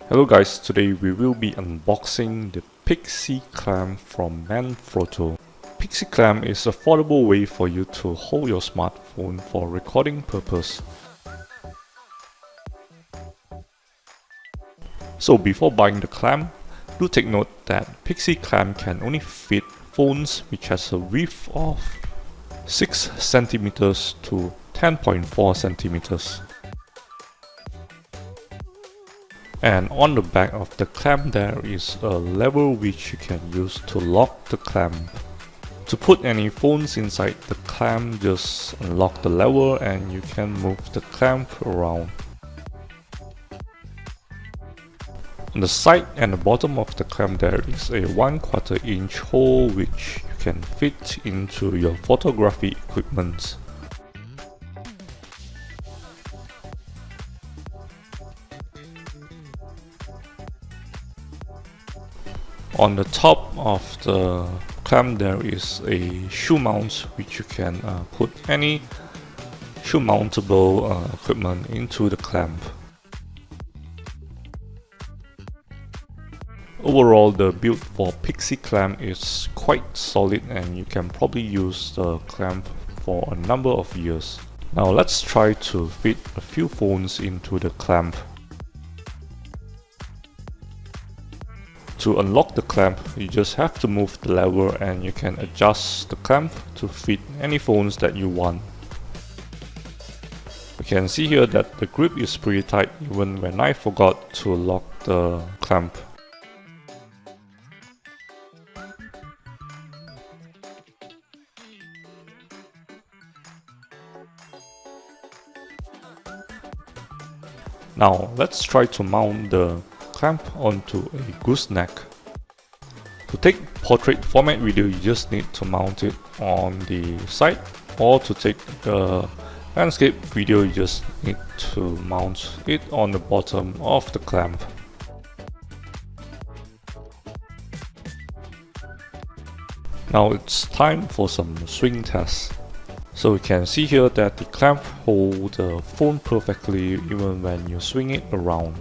Hello guys, today we will be unboxing the Pixi clamp from Manfrotto. Pixi clamp is an affordable way for you to hold your smartphone for recording purpose. So before buying the clamp, do take note that Pixi clamp can only fit phones which has a width of 6 cm to 10.4 cm. And on the back of the clamp there is a lever which you can use to lock the clamp. To put any phones inside the clamp, just unlock the lever and you can move the clamp around. On the side and the bottom of the clamp there is a 1/4 inch hole which you can fit into your photography equipment. On the top of the clamp there is a shoe mount which you can put any shoe mountable equipment into the clamp. Overall, the build for Pixi clamp is quite solid and you can probably use the clamp for a number of years. Now let's try to fit a few phones into the clamp. To unlock the clamp, you just have to move the lever and you can adjust the clamp to fit any phones that you want. You can see here that the grip is pretty tight even when I forgot to lock the clamp. Now let's try to mount the clamp onto a gooseneck. To take portrait format video, you just need to mount it on the side, or to take the landscape video, you just need to mount it on the bottom of the clamp. Now it's time for some swing tests. So you can see here that the clamp holds the phone perfectly even when you swing it around.